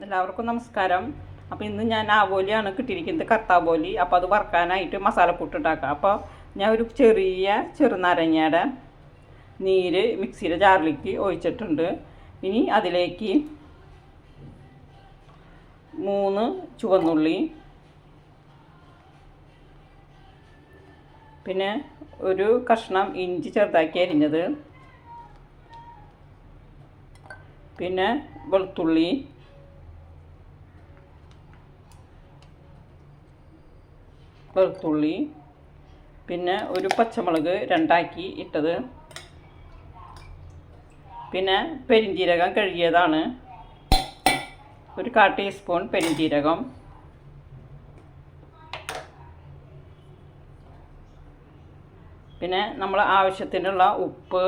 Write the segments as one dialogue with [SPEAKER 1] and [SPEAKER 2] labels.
[SPEAKER 1] എല്ലാവർക്കും നമസ്കാരം. അപ്പോൾ ഇന്ന് ഞാൻ ആവോലിയാണ് കിട്ടിയിരിക്കുന്നത്, കർത്താവോലി. അപ്പോൾ അത് വറുക്കാനായിട്ട് മസാലക്കൂട്ട് ഉണ്ടാക്കാം. അപ്പോൾ ഞാൻ ഒരു ചെറുനാരങ്ങയുടെ നീര് മിക്സിയുടെ ജാറിലേക്ക് ഒഴിച്ചിട്ടുണ്ട്. ഇനി അതിലേക്ക് 3 ചുവന്നുള്ളി, പിന്നെ ഒരു കഷ്ണം ഇഞ്ചി ചെറുതാക്കി അരിഞ്ഞത്, പിന്നെ വെളുത്തുള്ളി, പിന്നെ ഒരു പച്ചമുളക് 2 ഇട്ടത്, പിന്നെ പെരിഞ്ജീരകം കഴുകിയതാണ്, ഒരു 1/4 ടീസ്പൂൺ പെരിഞ്ജീരകം, പിന്നെ നമ്മൾ ആവശ്യത്തിനുള്ള ഉപ്പ്,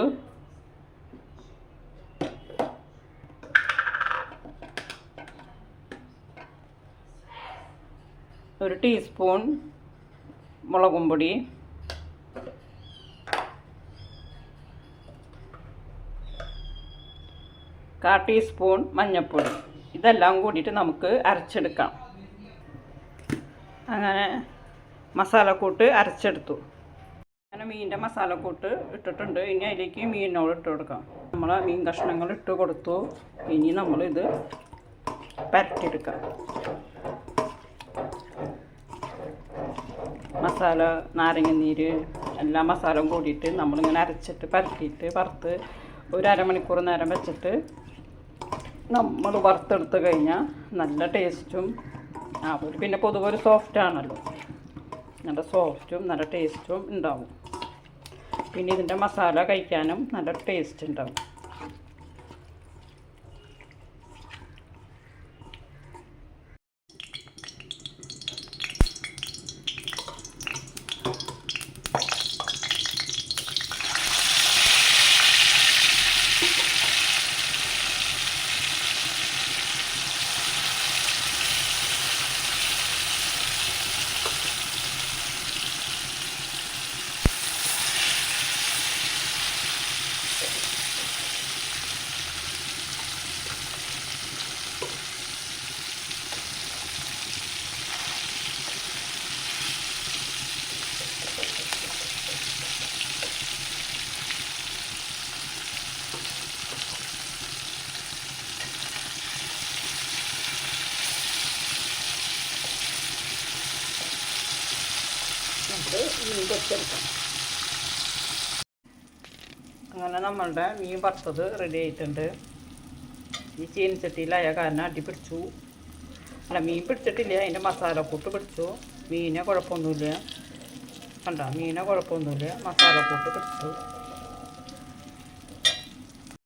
[SPEAKER 1] ഒരു ടീസ്പൂൺ മുളകും പൊടി, 1/4 ടീസ്പൂൺ മഞ്ഞൾപ്പൊടി. ഇതെല്ലാം കൂടിയിട്ട് നമുക്ക് അരച്ചെടുക്കാം. അങ്ങനെ മസാലക്കൂട്ട് അരച്ചെടുത്തു. അങ്ങനെ മീനിൻ്റെ മസാലക്കൂട്ട് ഇട്ടിട്ടുണ്ട്. ഇനി അതിലേക്ക് മീനിനോട് ഇട്ട് കൊടുക്കാം. നമ്മൾ മീൻ കഷ്ണങ്ങൾ ഇട്ട് കൊടുത്തു. ഇനി നമ്മളിത് പരട്ടിയെടുക്കാം. മസാല, നാരങ്ങനീര്, എല്ലാ മസാലയും കൂടിയിട്ട് നമ്മളിങ്ങനെ അരച്ചിട്ട് പരട്ടിയിട്ട് വറുത്ത് ഒരു അരമണിക്കൂർ നേരം വെച്ചിട്ട് നമ്മൾ വറുത്തെടുത്ത് കഴിഞ്ഞാൽ നല്ല ടേസ്റ്റും പിന്നെ പൊതുവെ ഒരു സോഫ്റ്റാണല്ലോ, നല്ല സോഫ്റ്റും നല്ല ടേസ്റ്റും ഉണ്ടാവും. പിന്നെ ഇതിൻ്റെ മസാല കഴിക്കാനും നല്ല ടേസ്റ്റ് ഉണ്ടാവും. മീൻ പൊരിച്ചെടുക്കാം. അങ്ങനെ നമ്മളുടെ മീൻ വറുത്തത് റെഡി ആയിട്ടുണ്ട്. ഈ ചീനച്ചട്ടിയിലായ കാരണം അടി പിടിച്ചു. മീൻ പിടിച്ചിട്ടില്ല, അതിൻ്റെ മസാലക്കൂട്ട് പിടിച്ചു. മീനെ കുഴപ്പമൊന്നുമില്ല, കണ്ട, മീനെ കുഴപ്പമൊന്നുമില്ല, മസാലക്കൂട്ട് പിടിച്ചു.